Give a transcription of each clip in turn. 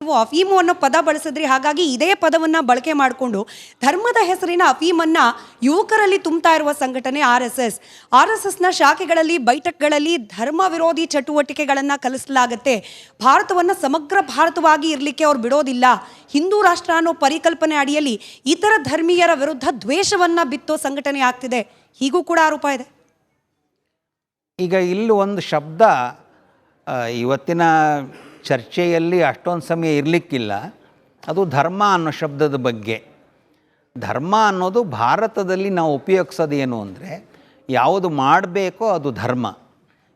ನೀವು ಅಫೀಮು ಅನ್ನೋ ಪದ ಬಳಸಿದ್ರಿ. ಹಾಗಾಗಿ ಇದೇ ಪದವನ್ನು ಬಳಕೆ ಮಾಡಿಕೊಂಡು ಧರ್ಮದ ಹೆಸರಿನ ಅಫೀಮನ್ನು ಯುವಕರಲ್ಲಿ ತುಂಬ್ತಾ ಇರುವ ಸಂಘಟನೆ RSSನ ಶಾಖೆಗಳಲ್ಲಿ ಬೈಠಕ್ಗಳಲ್ಲಿ ಧರ್ಮ ವಿರೋಧಿ ಚಟುವಟಿಕೆಗಳನ್ನು ಕಲಿಸಲಾಗುತ್ತೆ. ಭಾರತವನ್ನು ಸಮಗ್ರ ಭಾರತವಾಗಿ ಇರಲಿಕ್ಕೆ ಅವ್ರು ಬಿಡೋದಿಲ್ಲ. ಹಿಂದೂ ರಾಷ್ಟ್ರ ಅನ್ನೋ ಪರಿಕಲ್ಪನೆ ಅಡಿಯಲ್ಲಿ ಇತರ ಧರ್ಮೀಯರ ವಿರುದ್ಧ ದ್ವೇಷವನ್ನು ಬಿತ್ತೋ ಸಂಘಟನೆ ಆಗ್ತಿದೆ. ಹೀಗೂ ಕೂಡ ಆರೋಪ ಇದೆ. ಈಗ ಇಲ್ಲಿ ಒಂದು ಶಬ್ದ ಇವತ್ತಿನ ಚರ್ಚೆಯಲ್ಲಿ ಅಷ್ಟೊಂದು ಸಮಯ ಇರಲಿಕ್ಕಿಲ್ಲ. ಅದು ಧರ್ಮ ಅನ್ನೋ ಶಬ್ದದ ಬಗ್ಗೆ. ಧರ್ಮ ಅನ್ನೋದು ಭಾರತದಲ್ಲಿ ನಾವು ಉಪಯೋಗಿಸೋದು ಏನು ಅಂದರೆ, ಯಾವುದು ಮಾಡಬೇಕೋ ಅದು ಧರ್ಮ,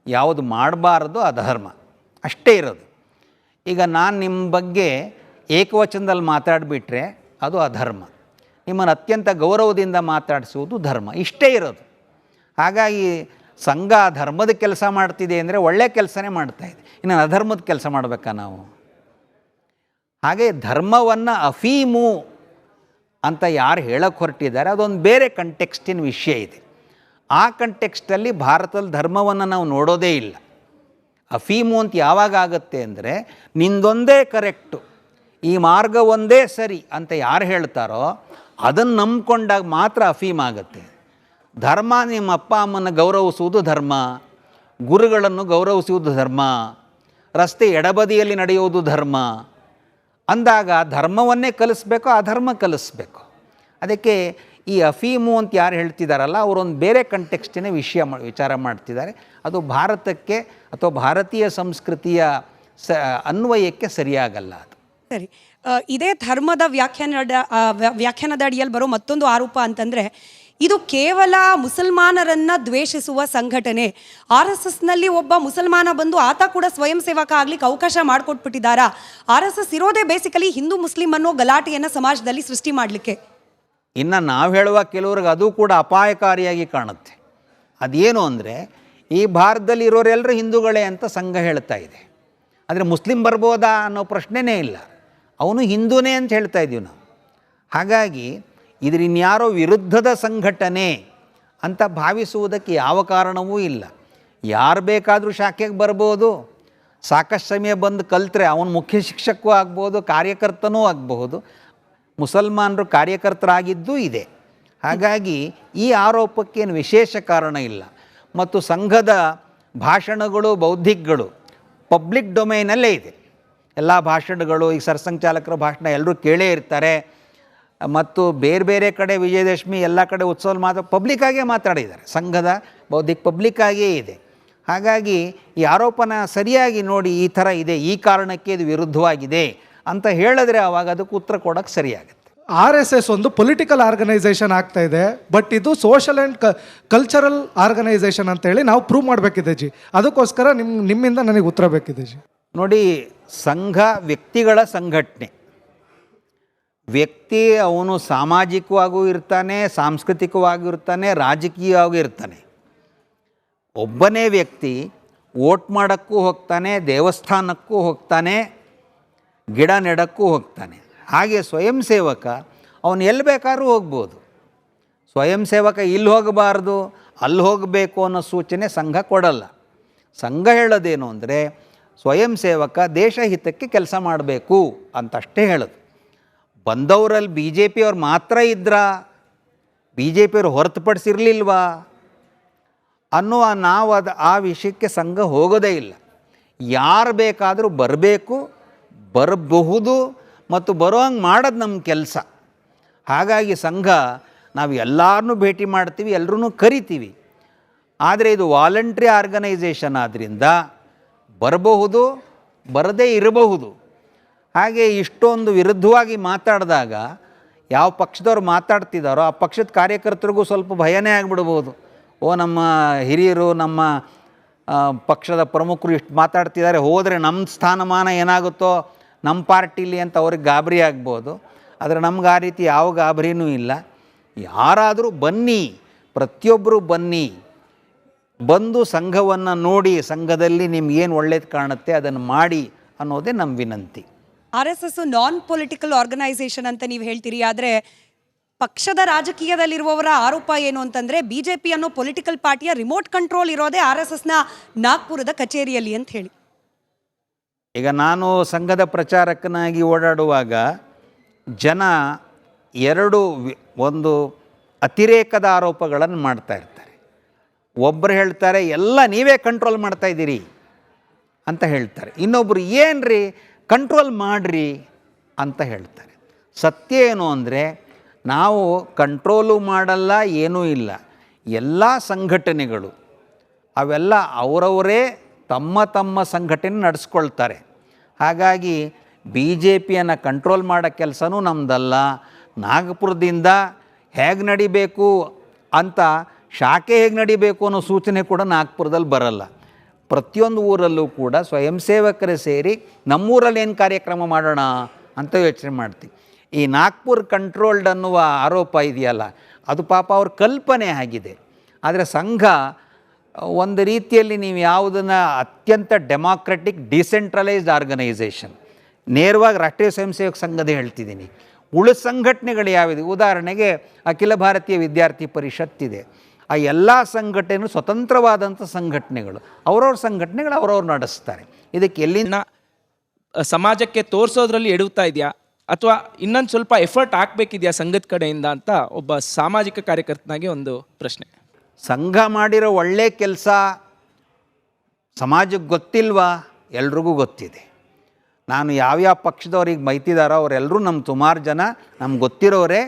ಯಾವುದು ಮಾಡಬಾರ್ದು ಅಧರ್ಮ, ಅಷ್ಟೇ ಇರೋದು. ಈಗ ನಾನು ನಿಮ್ಮ ಬಗ್ಗೆ ಏಕವಚನದಲ್ಲಿ ಮಾತಾಡಿಬಿಟ್ರೆ ಅದು ಅಧರ್ಮ, ನಿಮ್ಮನ್ನು ಅತ್ಯಂತ ಗೌರವದಿಂದ ಮಾತಾಡಿಸುವುದು ಧರ್ಮ, ಇಷ್ಟೇ ಇರೋದು. ಹಾಗಾಗಿ ಸಂಘ ಧರ್ಮದ ಕೆಲಸ ಮಾಡ್ತಿದೆ ಅಂದರೆ ಒಳ್ಳೆಯ ಕೆಲಸನೇ ಮಾಡ್ತಾಯಿದೆ, ಇನ್ನು ಅಧರ್ಮದ ಕೆಲಸ ಮಾಡಬೇಕಾ ನಾವು? ಹಾಗೆ ಧರ್ಮವನ್ನು ಅಫೀಮು ಅಂತ ಯಾರು ಹೇಳಕ್ಕೆ ಹೊರಟಿದ್ದಾರೆ ಅದೊಂದು ಬೇರೆ ಕಂಟೆಕ್ಸ್ಟಿನ ವಿಷಯ ಇದೆ. ಆ ಕಂಟೆಕ್ಸ್ಟಲ್ಲಿ ಭಾರತದಲ್ಲಿ ಧರ್ಮವನ್ನು ನಾವು ನೋಡೋದೇ ಇಲ್ಲ. ಅಫೀಮು ಅಂತ ಯಾವಾಗ ಆಗುತ್ತೆ ಅಂದರೆ, ನಿಂದೊಂದೇ ಕರೆಕ್ಟು, ಈ ಮಾರ್ಗ ಒಂದೇ ಸರಿ ಅಂತ ಯಾರು ಹೇಳ್ತಾರೋ ಅದನ್ನು ನಂಬ್ಕೊಂಡಾಗ ಮಾತ್ರ ಅಫೀಮ್ ಆಗುತ್ತೆ. ಧರ್ಮ ನಿಮ್ಮ ಅಪ್ಪ ಅಮ್ಮನ ಗೌರವಿಸುವುದು ಧರ್ಮ, ಗುರುಗಳನ್ನು ಗೌರವಿಸುವುದು ಧರ್ಮ, ರಸ್ತೆ ಎಡಬದಿಯಲ್ಲಿ ನಡೆಯುವುದು ಧರ್ಮ ಅಂದಾಗ ಧರ್ಮವನ್ನೇ ಕಲಿಸ್ಬೇಕು, ಅಧರ್ಮ ಕಲಿಸ್ಬೇಕು. ಅದಕ್ಕೆ ಈ ಅಫೀಮು ಅಂತ ಯಾರು ಹೇಳ್ತಿದ್ದಾರಲ್ಲ ಅವರೊಂದು ಬೇರೆ ಕಂಟೆಕ್ಸ್ಟಿನ ವಿಚಾರ ಮಾಡ್ತಿದ್ದಾರೆ. ಅದು ಭಾರತಕ್ಕೆ ಅಥವಾ ಭಾರತೀಯ ಸಂಸ್ಕೃತಿಯ ಅನ್ವಯಕ್ಕೆ ಸರಿಯಾಗಲ್ಲ. ಅದು ಸರಿ. ಇದೇ ಧರ್ಮದ ವ್ಯಾಖ್ಯಾನದ ಅಡಿಯಲ್ಲಿ ಬರೋ ಮತ್ತೊಂದು ಆರೋಪ ಅಂತಂದರೆ, ಇದು ಕೇವಲ ಮುಸಲ್ಮಾನರನ್ನು ದ್ವೇಷಿಸುವ ಸಂಘಟನೆ. RSSನಲ್ಲಿ ಒಬ್ಬ ಮುಸಲ್ಮಾನ ಬಂದು ಆತ ಕೂಡ ಸ್ವಯಂ ಸೇವಕ ಆಗ್ಲಿಕ್ಕೆ ಅವಕಾಶ ಮಾಡಿಕೊಟ್ಬಿಟ್ಟಿದ್ದಾರಾ? RSS ಇರೋದೇ ಬೇಸಿಕಲಿ ಹಿಂದೂ ಮುಸ್ಲಿಂ ಅನ್ನೋ ಗಲಾಟೆಯನ್ನು ಸಮಾಜದಲ್ಲಿ ಸೃಷ್ಟಿ ಮಾಡಲಿಕ್ಕೆ. ಇನ್ನು ನಾವು ಹೇಳುವ ಕೆಲವ್ರಿಗೆ ಅದು ಕೂಡ ಅಪಾಯಕಾರಿಯಾಗಿ ಕಾಣುತ್ತೆ. ಅದೇನು ಅಂದರೆ, ಈ ಭಾರತದಲ್ಲಿ ಇರೋರೆಲ್ಲರೂ ಹಿಂದೂಗಳೇ ಅಂತ ಸಂಘ ಹೇಳ್ತಾ ಇದೆ. ಆದರೆ ಮುಸ್ಲಿಂ ಬರ್ಬೋದಾ ಅನ್ನೋ ಪ್ರಶ್ನೆನೇ ಇಲ್ಲ, ಅವನು ಹಿಂದೂನೇ ಅಂತ ಹೇಳ್ತಾ ಇದ್ದೀವಿ ನಾವು. ಹಾಗಾಗಿ ಇದರಿನ್ಯಾರೋ ವಿರುದ್ಧದ ಸಂಘಟನೆ ಅಂತ ಭಾವಿಸುವುದಕ್ಕೆ ಯಾವ ಕಾರಣವೂ ಇಲ್ಲ. ಯಾರು ಬೇಕಾದರೂ ಶಾಖೆಗೆ ಬರ್ಬೋದು, ಸಾಕಷ್ಟು ಸಮಯ ಬಂದು ಕಲ್ತ್ರೆ ಅವನು ಮುಖ್ಯ ಶಿಕ್ಷಕವೂ ಆಗ್ಬೋದು, ಕಾರ್ಯಕರ್ತನೂ ಆಗಬಹುದು. ಮುಸಲ್ಮಾನರು ಕಾರ್ಯಕರ್ತರಾಗಿದ್ದೂ ಇದೆ. ಹಾಗಾಗಿ ಈ ಆರೋಪಕ್ಕೇನು ವಿಶೇಷ ಕಾರಣ ಇಲ್ಲ. ಮತ್ತು ಸಂಘದ ಭಾಷಣಗಳು, ಬೌದ್ಧಿಕಗಳು ಪಬ್ಲಿಕ್ ಡೊಮೈನಲ್ಲೇ ಇದೆ. ಎಲ್ಲ ಭಾಷಣಗಳು, ಈಗ ಸರ್ಸಂಘಚಾಲಕರ ಭಾಷಣ ಎಲ್ಲರೂ ಕೇಳೇ ಇರ್ತಾರೆ. ಮತ್ತು ಬೇರೆ ಬೇರೆ ಕಡೆ ವಿಜಯದಶಮಿ ಎಲ್ಲ ಕಡೆ ಉತ್ಸವ ಪಬ್ಲಿಕ್ಕಾಗೇ ಮಾತಾಡಿದ್ದಾರೆ. ಸಂಘದ ಬೌದ್ಧಿಕ ಪಬ್ಲಿಕ್ಕಾಗಿಯೇ ಇದೆ. ಹಾಗಾಗಿ ಈ ಆರೋಪನ ಸರಿಯಾಗಿ ನೋಡಿ, ಈ ಥರ ಇದೆ, ಈ ಕಾರಣಕ್ಕೆ ಇದು ವಿರುದ್ಧವಾಗಿದೆ ಅಂತ ಹೇಳಿದ್ರೆ ಆವಾಗ ಅದಕ್ಕೆ ಉತ್ತರ ಕೊಡೋಕ್ಕೆ ಸರಿಯಾಗುತ್ತೆ. RSS ಒಂದು ಪೊಲಿಟಿಕಲ್ ಆರ್ಗನೈಸೇಷನ್ ಆಗ್ತಾ ಇದೆ, ಬಟ್ ಇದು ಸೋಷಲ್ ಆ್ಯಂಡ್ ಕಲ್ಚರಲ್ ಆರ್ಗನೈಸೇಷನ್ ಅಂತೇಳಿ ನಾವು ಪ್ರೂವ್ ಮಾಡಬೇಕಿದೆ ಜಿ. ಅದಕ್ಕೋಸ್ಕರ ನಿಮ್ಮಿಂದ ನನಗೆ ಉತ್ತರ ಬೇಕಿದೆ ಜಿ. ನೋಡಿ, ಸಂಘ ವ್ಯಕ್ತಿಗಳ ಸಂಘಟನೆ. ವ್ಯಕ್ತಿ ಅವನು ಸಾಮಾಜಿಕವಾಗೂ ಇರ್ತಾನೆ, ಸಾಂಸ್ಕೃತಿಕವಾಗೂ ಇರ್ತಾನೆ, ರಾಜಕೀಯವಾಗೂ ಇರ್ತಾನೆ. ಒಬ್ಬನೇ ವ್ಯಕ್ತಿ ವೋಟ್ ಮಾಡೋಕ್ಕೂ ಹೋಗ್ತಾನೆ, ದೇವಸ್ಥಾನಕ್ಕೂ ಹೋಗ್ತಾನೆ, ಗಿಡ ನೆಡಕ್ಕೂ ಹೋಗ್ತಾನೆ. ಹಾಗೆ ಸ್ವಯಂ ಸೇವಕ ಅವನು ಎಲ್ಲಿ ಬೇಕಾದ್ರೂ ಹೋಗ್ಬೋದು. ಸ್ವಯಂ ಸೇವಕ ಇಲ್ಲಿ ಹೋಗಬಾರ್ದು ಅಲ್ಲಿ ಹೋಗಬೇಕು ಅನ್ನೋ ಸೂಚನೆ ಸಂಘ ಕೊಡಲ್ಲ. ಸಂಘ ಹೇಳೋದೇನು ಅಂದರೆ, ಸ್ವಯಂ ಸೇವಕ ದೇಶ ಹಿತಕ್ಕೆ ಕೆಲಸ ಮಾಡಬೇಕು ಅಂತಷ್ಟೇ ಹೇಳೋದು. ಬಂದವರಲ್ಲಿ BJP ಅವ್ರು ಮಾತ್ರ ಇದ್ರಾ, BJP ಅವ್ರು ಹೊರತುಪಡಿಸಿರ್ಲಿಲ್ವಾ ಅನ್ನುವ ನಾವು ಆ ವಿಷಯಕ್ಕೆ ಸಂಘ ಹೋಗೋದೇ ಇಲ್ಲ. ಯಾರು ಬೇಕಾದರೂ ಬರಬೇಕು, ಬರಬಹುದು ಮತ್ತು ಬರೋಂಗೆ ಮಾಡೋದು ನಮ್ಮ ಕೆಲಸ. ಹಾಗಾಗಿ ಸಂಘ ನಾವು ಎಲ್ಲರನ್ನೂ ಭೇಟಿ ಮಾಡ್ತೀವಿ, ಎಲ್ಲರೂ ಕರಿತೀವಿ. ಆದರೆ ಇದು ವಾಲಂಟ್ರಿ ಆರ್ಗನೈಸೇಷನ್ ಆದ್ದರಿಂದ ಬರಬಹುದು, ಬರದೇ ಇರಬಹುದು. ಹಾಗೆ ಇಷ್ಟೊಂದು ವಿರುದ್ಧವಾಗಿ ಮಾತಾಡಿದಾಗ ಯಾವ ಪಕ್ಷದವ್ರು ಮಾತಾಡ್ತಿದ್ದಾರೋ ಆ ಪಕ್ಷದ ಕಾರ್ಯಕರ್ತರಿಗೂ ಸ್ವಲ್ಪ ಭಯನೇ ಆಗಿಬಿಡ್ಬೋದು. ನಮ್ಮ ಹಿರಿಯರು, ನಮ್ಮ ಪಕ್ಷದ ಪ್ರಮುಖರು ಇಷ್ಟು ಮಾತಾಡ್ತಿದ್ದಾರೆ, ಹೋದರೆ ನಮ್ಮ ಸ್ಥಾನಮಾನ ಏನಾಗುತ್ತೋ ನಮ್ಮ ಪಾರ್ಟಿಲಿ ಅಂತ ಅವ್ರಿಗೆ ಗಾಬರಿ ಆಗ್ಬೋದು. ಆದರೆ ನಮ್ಗೆ ಆ ರೀತಿ ಯಾವ ಗಾಬರಿನೂ ಇಲ್ಲ. ಯಾರಾದರೂ ಬನ್ನಿ, ಪ್ರತಿಯೊಬ್ಬರು ಬನ್ನಿ, ಬಂದು ಸಂಘವನ್ನು ನೋಡಿ, ಸಂಘದಲ್ಲಿ ನಿಮ್ಗೇನು ಒಳ್ಳೇದು ಕಾಣುತ್ತೆ ಅದನ್ನು ಮಾಡಿ ಅನ್ನೋದೇ ನಮ್ಮ ವಿನಂತಿ. RSS ನಾನ್ ಪೊಲಿಟಿಕಲ್ ಆರ್ಗನೈಸೇಷನ್ ಅಂತ ನೀವು ಹೇಳ್ತೀರಿ, ಆದರೆ ಪಕ್ಷದ ರಾಜಕೀಯದಲ್ಲಿರುವವರ ಆರೋಪ ಏನು ಅಂತಂದರೆ, BJP ಅನ್ನೋ ಪೊಲಿಟಿಕಲ್ ಪಾರ್ಟಿಯ ರಿಮೋಟ್ ಕಂಟ್ರೋಲ್ ಇರೋದೇ RSSನ ನಾಗ್ಪುರದ ಕಚೇರಿಯಲ್ಲಿ ಅಂತ ಹೇಳಿ. ಈಗ ನಾನು ಸಂಘದ ಪ್ರಚಾರಕನಾಗಿ ಓಡಾಡುವಾಗ ಜನ ಒಂದು ಅತಿರೇಕದ ಆರೋಪಗಳನ್ನು ಮಾಡ್ತಾ ಇರ್ತಾರೆ. ಒಬ್ಬರು ಹೇಳ್ತಾರೆ ಎಲ್ಲ ನೀವೇ ಕಂಟ್ರೋಲ್ ಮಾಡ್ತಾ ಇದ್ದೀರಿ ಅಂತ ಹೇಳ್ತಾರೆ, ಇನ್ನೊಬ್ಬರು ಏನ್ರಿ ಕಂಟ್ರೋಲ್ ಮಾಡಿರಿ ಅಂತ ಹೇಳ್ತಾರೆ. ಸತ್ಯ ಏನು ಅಂದರೆ ನಾವು ಕಂಟ್ರೋಲು ಮಾಡಲ್ಲ, ಏನೂ ಇಲ್ಲ. ಎಲ್ಲ ಸಂಘಟನೆಗಳು ಅವೆಲ್ಲ ಅವರವರೇ ತಮ್ಮ ತಮ್ಮ ಸಂಘಟನೆ ನಡೆಸ್ಕೊಳ್ತಾರೆ. ಹಾಗಾಗಿ ಬಿ ಜೆ ಪಿಯನ್ನು ಕಂಟ್ರೋಲ್ ಮಾಡೋ ಕೆಲಸನೂ ನಮ್ಮದಲ್ಲ. ನಾಗಪುರದಿಂದ ಹೇಗೆ ನಡಿಬೇಕು ಅಂತ, ಶಾಖೆ ಹೇಗೆ ನಡಿಬೇಕು ಅನ್ನೋ ಸೂಚನೆ ಕೂಡ ನಾಗಪುರದಲ್ಲಿ ಬರಲ್ಲ. ಪ್ರತಿಯೊಂದು ಊರಲ್ಲೂ ಕೂಡ ಸ್ವಯಂ ಸೇವಕರೇ ಸೇರಿ ನಮ್ಮೂರಲ್ಲಿ ಏನು ಕಾರ್ಯಕ್ರಮ ಮಾಡೋಣ ಅಂತ ಯೋಚನೆ ಮಾಡ್ತೀವಿ. ಈ ನಾಗ್ಪುರ್ ಕಂಟ್ರೋಲ್ಡ್ ಅನ್ನುವ ಆರೋಪ ಇದೆಯಲ್ಲ, ಅದು ಪಾಪ ಅವ್ರ ಕಲ್ಪನೆ ಆಗಿದೆ. ಆದರೆ ಸಂಘ ಒಂದು ರೀತಿಯಲ್ಲಿ ನೀವು ಯಾವುದನ್ನು ಅತ್ಯಂತ ಡೆಮಾಕ್ರೆಟಿಕ್ ಡಿಸೆಂಟ್ರಲೈಸ್ಡ್ ಆರ್ಗನೈಸೇಷನ್, ನೇರವಾಗಿ ರಾಷ್ಟ್ರೀಯ ಸ್ವಯಂ ಸೇವಕ ಸಂಘದೇ ಹೇಳ್ತಿದ್ದೀನಿ. ಉಳಿದ ಸಂಘಟನೆಗಳು ಯಾವಿದೆ, ಉದಾಹರಣೆಗೆ ಅಖಿಲ ಭಾರತೀಯ ವಿದ್ಯಾರ್ಥಿ ಪರಿಷತ್ತಿದೆ. ಆ ಎಲ್ಲ ಸಂಘಟನೆಗಳು ಸ್ವತಂತ್ರವಾದಂಥ ಸಂಘಟನೆಗಳು, ಅವ್ರವ್ರ ಸಂಘಟನೆಗಳು ಅವ್ರವ್ರು ನಡೆಸ್ತಾರೆ. ಇದಕ್ಕೆ ಎಲ್ಲಿಂದ ಸಮಾಜಕ್ಕೆ ತೋರಿಸೋದ್ರಲ್ಲಿ ಎಡುತ್ತಾ ಇದೆಯಾ ಅಥವಾ ಇನ್ನೊಂದು ಸ್ವಲ್ಪ ಎಫರ್ಟ್ ಹಾಕಬೇಕಿದೆಯಾ ಸಂಘದ ಕಡೆಯಿಂದ ಅಂತ ಒಬ್ಬ ಸಾಮಾಜಿಕ ಕಾರ್ಯಕರ್ತನಾಗಿ ಒಂದು ಪ್ರಶ್ನೆ. ಸಂಘ ಮಾಡಿರೋ ಒಳ್ಳೆ ಕೆಲಸ ಸಮಾಜಕ್ಕೆ ಗೊತ್ತಿಲ್ವಾ? ಎಲ್ರಿಗೂ ಗೊತ್ತಿದೆ. ನಾನು ಯಾವ್ಯಾವ ಪಕ್ಷದವ್ರಿಗೆ ಬೈತಿದ್ದಾರೋ ಅವರೆಲ್ಲರೂ ನಮ್ಮ ಸುಮಾರು ಜನ ನಮ್ಗೆ ಗೊತ್ತಿರೋರೆ.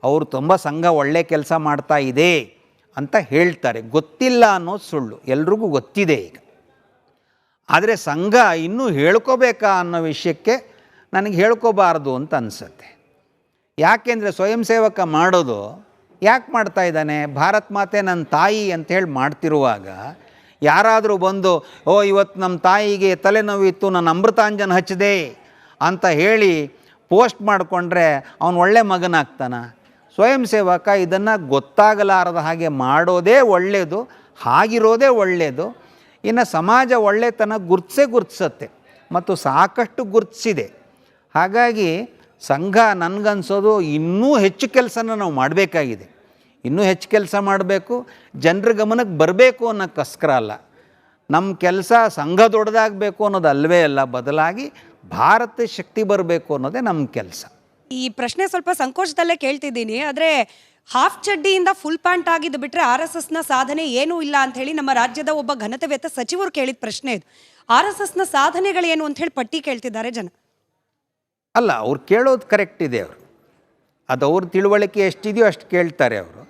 ಅವರು ತುಂಬ ಸಂಘ ಒಳ್ಳೆ ಕೆಲಸ ಮಾಡ್ತಾ ಇದೆ ಅಂತ ಹೇಳ್ತಾರೆ. ಗೊತ್ತಿಲ್ಲ ಅನ್ನೋದು ಸುಳ್ಳು, ಎಲ್ರಿಗೂ ಗೊತ್ತಿದೆ ಈಗ. ಆದರೆ ಸಂಘ ಇನ್ನೂ ಹೇಳ್ಕೋಬೇಕಾ ಅನ್ನೋ ವಿಷಯಕ್ಕೆ ನನಗೆ ಹೇಳ್ಕೋಬಾರ್ದು ಅಂತ ಅನಿಸುತ್ತೆ. ಯಾಕೆಂದರೆ ಸ್ವಯಂ ಸೇವಕ ಮಾಡೋದು ಯಾಕೆ ಮಾಡ್ತಾ ಇದ್ದಾನೆ? ಭಾರತ್ ಮಾತೆ ನನ್ನ ತಾಯಿ ಅಂಥೇಳಿ ಮಾಡ್ತಿರುವಾಗ ಯಾರಾದರೂ ಬಂದು ಇವತ್ತು ನಮ್ಮ ತಾಯಿಗೆ ತಲೆನೋವಿತ್ತು, ನಾನು ಅಮೃತಾಂಜನ್ ಹಚ್ಚಿದೆ ಅಂತ ಹೇಳಿ ಪೋಸ್ಟ್ ಮಾಡಿಕೊಂಡ್ರೆ ಅವನು ಒಳ್ಳೆ ಮಗನಾಗ್ತಾನ? ಸ್ವಯಂ ಸೇವಕ ಇದನ್ನು ಗೊತ್ತಾಗಲಾರದ ಹಾಗೆ ಮಾಡೋದೇ ಒಳ್ಳೆಯದು, ಹಾಗಿರೋದೇ ಒಳ್ಳೆಯದು. ಇನ್ನು ಸಮಾಜ ಒಳ್ಳೆತನ ಗುರ್ತಿಸುತ್ತೆ ಮತ್ತು ಸಾಕಷ್ಟು ಗುರ್ತಿಸಿದೆ. ಹಾಗಾಗಿ ಸಂಘ ನನಗನ್ಸೋದು ಇನ್ನೂ ಹೆಚ್ಚು ಕೆಲಸನ ನಾವು ಮಾಡಬೇಕಾಗಿದೆ. ಇನ್ನೂ ಹೆಚ್ಚು ಕೆಲಸ ಮಾಡಬೇಕು, ಜನರ ಗಮನಕ್ಕೆ ಬರಬೇಕು ಅನ್ನೋಕ್ಕೋಸ್ಕರ ಅಲ್ಲ. ನಮ್ಮ ಕೆಲಸ ಸಂಘ ದೊಡ್ಡದಾಗಬೇಕು ಅನ್ನೋದು ಅಲ್ಲವೇ ಅಲ್ಲ, ಬದಲಾಗಿ ಭಾರತ ಶಕ್ತಿ ಬರಬೇಕು ಅನ್ನೋದೇ ನಮ್ಮ ಕೆಲಸ. ಈ ಪ್ರಶ್ನೆ ಸ್ವಲ್ಪ ಸಂಕೋಚದಲ್ಲೇ ಕೇಳ್ತಿದ್ದೀನಿ, ಆದರೆ ಹಾಫ್ ಚಡ್ಡಿಯಿಂದ ಫುಲ್ ಪ್ಯಾಂಟ್ ಆಗಿದ್ದು ಬಿಟ್ಟರೆ ಆರ್ ಎಸ್ ಎಸ್ನ ಸಾಧನೆ ಏನೂ ಇಲ್ಲ ಅಂತ ಹೇಳಿ ನಮ್ಮ ರಾಜ್ಯದ ಒಬ್ಬ ಘನತೆವೆತ್ತ ಸಚಿವರು ಕೇಳಿದ ಪ್ರಶ್ನೆ ಇದು. ಆರ್ ಎಸ್ ಎಸ್ನ ಸಾಧನೆಗಳೇನು ಅಂತ ಹೇಳಿ ಪಟ್ಟಿ ಕೇಳ್ತಿದ್ದಾರೆ ಜನ. ಅಲ್ಲ, ಅವ್ರು ಕೇಳೋದು ಕರೆಕ್ಟ್ ಇದೆ. ಅದು ಅವ್ರ ತಿಳುವಳಿಕೆ ಎಷ್ಟಿದೆಯೋ ಅಷ್ಟು ಕೇಳ್ತಾರೆ ಅವರು.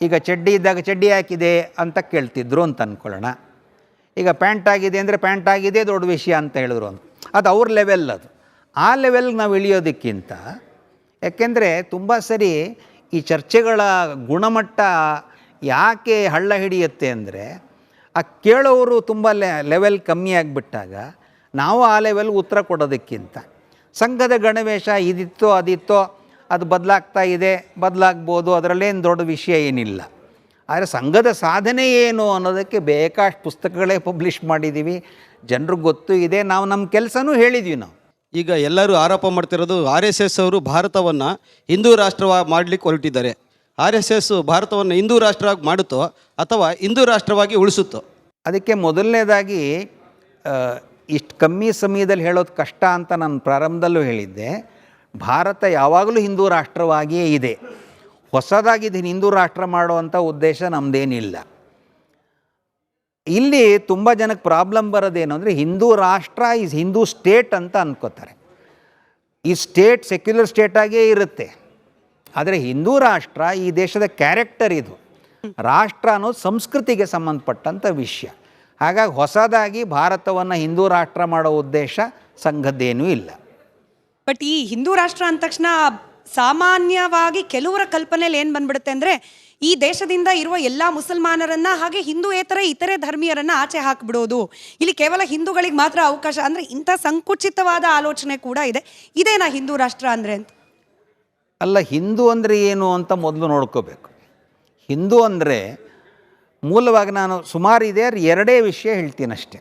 ಈಗ ಚಡ್ಡಿ ಇದ್ದಾಗ ಚಡ್ಡಿ ಹಾಕಿದೆ ಅಂತ ಕೇಳ್ತಿದ್ರು ಅಂತ ಅಂದ್ಕೊಳ್ಳೋಣ. ಈಗ ಪ್ಯಾಂಟ್ ಆಗಿದೆ ಅಂದರೆ ಪ್ಯಾಂಟ್ ಆಗಿದೆ ದೊಡ್ಡ ವಿಷಯ ಅಂತ ಹೇಳಿದ್ರು ಅಂತ. ಅದು ಅವ್ರ ಲೆವೆಲ್. ಅದು ಆ ಲೆವೆಲ್ಗೆ ನಾವು ಇಳಿಯೋದಕ್ಕಿಂತ, ಯಾಕೆಂದರೆ ತುಂಬ ಸರಿ ಈ ಚರ್ಚೆಗಳ ಗುಣಮಟ್ಟ ಯಾಕೆ ಹಳ್ಳ ಹಿಡಿಯುತ್ತೆ ಅಂದರೆ, ಆ ಕೇಳೋರು ತುಂಬ ಲೆವೆಲ್ ಕಮ್ಮಿ ಆಗಿಬಿಟ್ಟಾಗ ನಾವು ಆ ಲೆವೆಲ್ಗೆ ಉತ್ತರ ಕೊಡೋದಕ್ಕಿಂತ ಸಂಘದ ಗಣವೇಶ ಇದಿತ್ತೋ ಅದಿತ್ತೋ ಅದು ಬದಲಾಗ್ತಾ ಇದೆ, ಬದಲಾಗ್ಬೋದು, ಅದರಲ್ಲೇನು ದೊಡ್ಡ ವಿಷಯ ಏನಿಲ್ಲ. ಆದರೆ ಸಂಘದ ಸಾಧನೆ ಏನು ಅನ್ನೋದಕ್ಕೆ ಬೇಕಾಷ್ಟು ಪುಸ್ತಕಗಳೇ ಪಬ್ಲಿಷ್ ಮಾಡಿದ್ದೀವಿ, ಜನರಿಗೆ ಗೊತ್ತು ಇದೆ. ನಾವು ನಮ್ಮ ಕೆಲಸನೂ ಹೇಳಿದ್ವಿ. ನಾವು ಈಗ ಎಲ್ಲರೂ ಆರೋಪ ಮಾಡ್ತಿರೋದು ಆರ್ ಎಸ್ ಎಸ್ ಅವರು ಭಾರತವನ್ನು ಹಿಂದೂ ರಾಷ್ಟ್ರವಾಗಿ ಮಾಡಲಿಕ್ಕೆ ಹೊರಟಿದ್ದಾರೆ. ಆರ್ ಎಸ್ ಎಸ್ ಭಾರತವನ್ನು ಹಿಂದೂ ರಾಷ್ಟ್ರವಾಗಿ ಮಾಡುತ್ತೋ ಅಥವಾ ಹಿಂದೂ ರಾಷ್ಟ್ರವಾಗಿ ಉಳಿಸುತ್ತೋ? ಅದಕ್ಕೆ ಮೊದಲನೇದಾಗಿ ಇಷ್ಟು ಕಮ್ಮಿ ಸಮಯದಲ್ಲಿ ಹೇಳೋದು ಕಷ್ಟ ಅಂತ ನಾನು ಪ್ರಾರಂಭದಲ್ಲೂ ಹೇಳಿದ್ದೆ. ಭಾರತ ಯಾವಾಗಲೂ ಹಿಂದೂ ರಾಷ್ಟ್ರವಾಗಿಯೇ ಇದೆ. ಹೊಸದಾಗಿ ಇದನ್ನು ಹಿಂದೂ ರಾಷ್ಟ್ರ ಮಾಡುವಂಥ ಉದ್ದೇಶ ನಮ್ಮದೇನಿಲ್ಲ. ಇಲ್ಲಿ ತುಂಬ ಜನಕ್ಕೆ ಪ್ರಾಬ್ಲಮ್ ಬರೋದೇನು ಅಂದರೆ, ಹಿಂದೂ ರಾಷ್ಟ್ರ ಈಸ್ ಹಿಂದೂ ಸ್ಟೇಟ್ ಅಂತ ಅನ್ಕೋತಾರೆ. ಈ ಸ್ಟೇಟ್ ಸೆಕ್ಯುಲರ್ ಸ್ಟೇಟಾಗೇ ಇರುತ್ತೆ. ಆದರೆ ಹಿಂದೂ ರಾಷ್ಟ್ರ ಈ ದೇಶದ ಕ್ಯಾರೆಕ್ಟರ್. ಇದು ರಾಷ್ಟ್ರ ಅನ್ನೋದು ಸಂಸ್ಕೃತಿಗೆ ಸಂಬಂಧಪಟ್ಟಂಥ ವಿಷಯ. ಹಾಗಾಗಿ ಹೊಸದಾಗಿ ಭಾರತವನ್ನು ಹಿಂದೂ ರಾಷ್ಟ್ರ ಮಾಡೋ ಉದ್ದೇಶ ಸಂಘದ್ದೇನೂ ಇಲ್ಲ. ಬಟ್ ಈ ಹಿಂದೂ ರಾಷ್ಟ್ರ ಅಂದ ತಕ್ಷಣ ಸಾಮಾನ್ಯವಾಗಿ ಕೆಲವರ ಕಲ್ಪನೆಯಲ್ಲಿ ಏನು ಬಂದ್ಬಿಡುತ್ತೆ ಅಂದರೆ, ಈ ದೇಶದಿಂದ ಇರುವ ಎಲ್ಲ ಮುಸಲ್ಮಾನರನ್ನ ಹಾಗೆ ಹಿಂದೂಯೇತರ ಇತರೆ ಧರ್ಮೀಯರನ್ನ ಆಚೆ ಹಾಕಿಬಿಡೋದು, ಇಲ್ಲಿ ಕೇವಲ ಹಿಂದೂಗಳಿಗೆ ಮಾತ್ರ ಅವಕಾಶ, ಅಂದರೆ ಇಂಥ ಸಂಕುಚಿತವಾದ ಆಲೋಚನೆ ಕೂಡ ಇದೆ. ಇದೇನಾ ಹಿಂದೂ ರಾಷ್ಟ್ರ ಅಂದರೆ ಅಂತ? ಅಲ್ಲ, ಹಿಂದೂ ಅಂದರೆ ಏನು ಅಂತ ಮೊದಲು ನೋಡ್ಕೋಬೇಕು. ಹಿಂದೂ ಅಂದರೆ ಮೂಲವಾಗಿ ನಾನು ಸುಮಾರು ಇದೆ ಎರಡೇ ವಿಷಯ ಹೇಳ್ತೀನಿ ಅಷ್ಟೆ.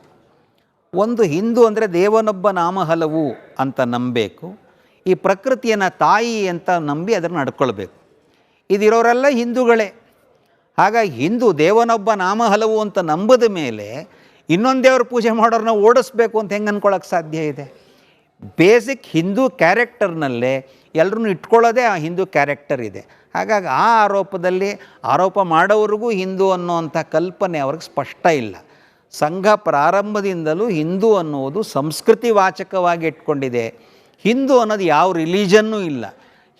ಒಂದು, ಹಿಂದೂ ಅಂದರೆ ದೇವನೊಬ್ಬ ನಾಮ ಹಲವು ಅಂತ ನಂಬಬೇಕು. ಈ ಪ್ರಕೃತಿಯನ್ನು ತಾಯಿ ಅಂತ ನಂಬಿ ಅದನ್ನು ನಡ್ಕೊಳ್ಬೇಕು. ಇದಿರೋರೆಲ್ಲ ಹಿಂದೂಗಳೇ. ಹಾಗಾಗಿ ಹಿಂದೂ ದೇವನೊಬ್ಬ ನಾಮ ಹಲವು ಅಂತ ನಂಬದ ಮೇಲೆ ಇನ್ನೊಂದು ದೇವ್ರ ಪೂಜೆ ಮಾಡೋರನ್ನ ಓಡಿಸ್ಬೇಕು ಅಂತ ಹೆಂಗೆ ಅಂದ್ಕೊಳ್ಳೋಕ್ಕೆ ಸಾಧ್ಯ ಇದೆ? ಬೇಸಿಕ್ ಹಿಂದೂ ಕ್ಯಾರೆಕ್ಟರ್ನಲ್ಲೇ ಎಲ್ಲರೂ ಇಟ್ಕೊಳ್ಳೋದೇ ಆ ಹಿಂದೂ ಕ್ಯಾರೆಕ್ಟರ್ ಇದೆ. ಹಾಗಾಗಿ ಆ ಆರೋಪದಲ್ಲಿ ಆರೋಪ ಮಾಡೋವ್ರಿಗೂ ಹಿಂದೂ ಅನ್ನೋವಂಥ ಕಲ್ಪನೆ ಅವ್ರಿಗೆ ಸ್ಪಷ್ಟ ಇಲ್ಲ. ಸಂಘ ಪ್ರಾರಂಭದಿಂದಲೂ ಹಿಂದೂ ಅನ್ನುವುದು ಸಂಸ್ಕೃತಿ ವಾಚಕವಾಗಿ ಇಟ್ಕೊಂಡಿದೆ. ಹಿಂದೂ ಅನ್ನೋದು ಯಾವ ರಿಲಿಜನ್ನೂ ಇಲ್ಲ,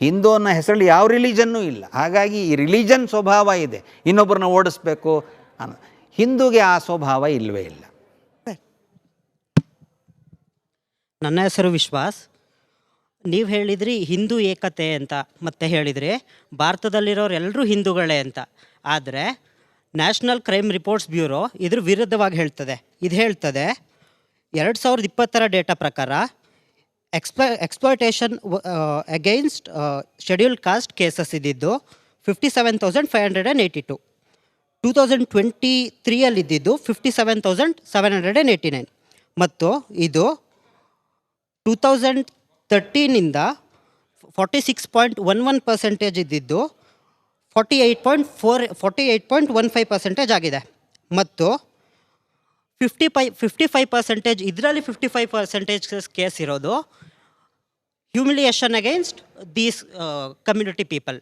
ಹಿಂದೂ ಅನ್ನೋ ಹೆಸರಲ್ಲಿ ಯಾವ ರಿಲಿಜನ್ನೂ ಇಲ್ಲ. ಹಾಗಾಗಿ ಈ ರಿಲಿಜನ್ ಸ್ವಭಾವ ಇದೆ, ಇನ್ನೊಬ್ಬರನ್ನ ಓಡಿಸ್ಬೇಕು ಅನ್ನೋ. ಹಿಂದೂಗೆ ಆ ಸ್ವಭಾವ ಇಲ್ಲವೇ ಇಲ್ಲ. ನನ್ನ ಹೆಸರು ವಿಶ್ವಾಸ್. ನೀವು ಹೇಳಿದ್ರಿ ಹಿಂದೂ ಏಕತೆ ಅಂತ, ಮತ್ತೆ ಹೇಳಿದ್ರಿ ಭಾರತದಲ್ಲಿರೋರೆಲ್ಲರೂ ಹಿಂದೂಗಳೇ ಅಂತ. ಆದರೆ ನ್ಯಾಷನಲ್ ಕ್ರೈಮ್ ರಿಪೋರ್ಟ್ಸ್ ಬ್ಯೂರೋ ಇದ್ರ ವಿರುದ್ಧವಾಗಿ ಹೇಳ್ತದೆ. ಇದು ಹೇಳ್ತದೆ 2020 ಡೇಟಾ ಪ್ರಕಾರ exploitation against scheduled cost cases ಇದ್ದಿದ್ದು 57,582. 2023ಯಲ್ಲಿದ್ದು 57,789. ಮತ್ತು ಇದು 2013ಇಂದ 46.11% ಇದ್ದಿದ್ದು 48.15% ಆಗಿದೆ. ಮತ್ತು 55% ಇದರಲ್ಲಿ 55% ಕೇಸ್ ಇರೋದು humiliation against these community people.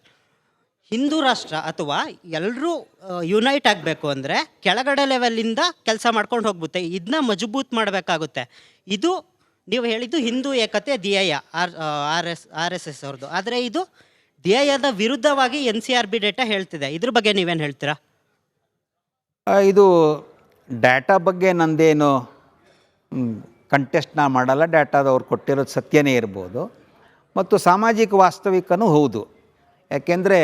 Hindu ರಾಷ್ಟ್ರ ಅಥವಾ ಎಲ್ಲರೂ ಯುನೈಟ್ ಆಗಬೇಕು ಅಂದರೆ ಕೆಳಗಡೆ ಲೆವೆಲಿಂದ ಕೆಲಸ ಮಾಡ್ಕೊಂಡು ಹೋಗ್ಬಿಡುತ್ತೆ. ಇದನ್ನ ಮಜಬೂತ್ ಮಾಡಬೇಕಾಗುತ್ತೆ. ಇದು ನೀವು ಹೇಳಿದ್ದು ಹಿಂದೂ ಏಕತೆ ಧ್ಯೇಯ ಆರ್ ಎಸ್ ಎಸ್ ಅವ್ರದ್ದು. ಆದರೆ ಇದು ಧ್ಯೇಯದ ವಿರುದ್ಧವಾಗಿ NCRB ಡೇಟಾ ಹೇಳ್ತಿದೆ. ಇದ್ರ ಬಗ್ಗೆ ನೀವೇನು ಹೇಳ್ತೀರಾ? ಇದು ಡೇಟಾ ಬಗ್ಗೆ ನಂದೇನು ಕಂಟೆಸ್ಟ್ ನಾ ಮಾಡಲ್ಲ. ಡೇಟಾದವ್ರು ಕೊಟ್ಟಿರೋದು ಸತ್ಯನೇ ಇರ್ಬೋದು ಮತ್ತು ಸಾಮಾಜಿಕ ವಾಸ್ತವಿಕನೂ ಹೌದು. ಯಾಕೆಂದರೆ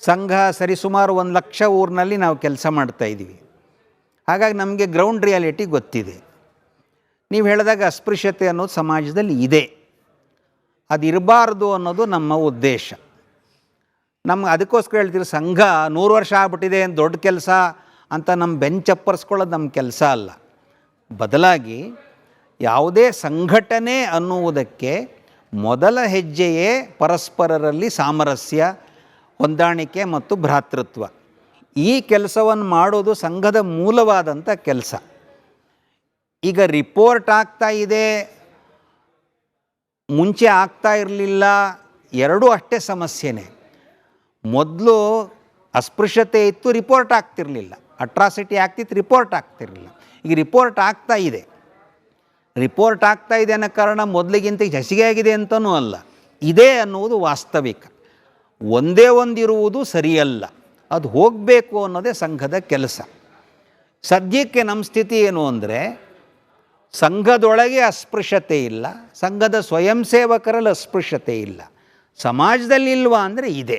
ಸಂಘ ಸರಿಸುಮಾರು 1,00,000 ಊರಿನಲ್ಲಿ ನಾವು ಕೆಲಸ ಮಾಡ್ತಾಯಿದ್ದೀವಿ. ಹಾಗಾಗಿ ನಮಗೆ ಗ್ರೌಂಡ್ ರಿಯಾಲಿಟಿ ಗೊತ್ತಿದೆ. ನೀವು ಹೇಳಿದಾಗ ಅಸ್ಪೃಶ್ಯತೆ ಅನ್ನೋದು ಸಮಾಜದಲ್ಲಿ ಇದೆ, ಅದು ಇರಬಾರ್ದು ಅನ್ನೋದು ನಮ್ಮ ಉದ್ದೇಶ. ಅದಕ್ಕೋಸ್ಕರ ಹೇಳ್ತೀವಿ ಸಂಘ 100 ವರ್ಷ ಆಗ್ಬಿಟ್ಟಿದೆ ಅಂತ ದೊಡ್ಡ ಕೆಲಸ ಅಂತ ನಮ್ಮ ಬೆಂಚ್ ಚಪ್ಪರಿಸ್ಕೊಳ್ಳೋದು ನಮ್ಮ ಕೆಲಸ ಅಲ್ಲ. ಬದಲಾಗಿ ಯಾವುದೇ ಸಂಘಟನೆ ಅನ್ನುವುದಕ್ಕೆ ಮೊದಲ ಹೆಜ್ಜೆಯೇ ಪರಸ್ಪರರಲ್ಲಿ ಸಾಮರಸ್ಯ, ಹೊಂದಾಣಿಕೆ ಮತ್ತು ಭ್ರಾತೃತ್ವ. ಈ ಕೆಲಸವನ್ನು ಮಾಡೋದು ಸಂಘದ ಮೂಲವಾದಂಥ ಕೆಲಸ. ಈಗ ರಿಪೋರ್ಟ್ ಆಗ್ತಾ ಇದೆ, ಮುಂಚೆ ಆಗ್ತಾ ಇರಲಿಲ್ಲ, ಎರಡೂ ಅಷ್ಟೇ ಸಮಸ್ಯೆನೇ. ಮೊದಲು ಅಸ್ಪೃಶ್ಯತೆ ಇತ್ತು, ರಿಪೋರ್ಟ್ ಆಗ್ತಿರಲಿಲ್ಲ. ಅಟ್ರಾಸಿಟಿ ಆಗ್ತಿತ್ತು, ರಿಪೋರ್ಟ್ ಆಗ್ತಿರಲಿಲ್ಲ. ಈಗ ರಿಪೋರ್ಟ್ ಆಗ್ತಾ ಇದೆ. ರಿಪೋರ್ಟ್ ಆಗ್ತಾ ಇದೆ ಅನ್ನೋ ಕಾರಣ ಮೊದಲಿಗಿಂತ ಹೆಚ್ಚಿಗೆ ಆಗಿದೆ ಅಂತಲೂ ಅಲ್ಲ. ಇದೆ ಅನ್ನುವುದು ವಾಸ್ತವಿಕ. ಒಂದೇ ಒಂದಿರುವುದು ಸರಿಯಲ್ಲ, ಅದು ಹೋಗಬೇಕು ಅನ್ನೋದೇ ಸಂಘದ ಕೆಲಸ. ಸದ್ಯಕ್ಕೆ ನಮ್ಮ ಸ್ಥಿತಿ ಏನು ಅಂದರೆ ಸಂಘದೊಳಗೆ ಅಸ್ಪೃಶ್ಯತೆ ಇಲ್ಲ, ಸಂಘದ ಸ್ವಯಂ ಸೇವಕರಲ್ಲಿ ಅಸ್ಪೃಶ್ಯತೆ ಇಲ್ಲ, ಸಮಾಜದಲ್ಲಿ ಇಲ್ವಾ ಅಂದರೆ ಇದೆ.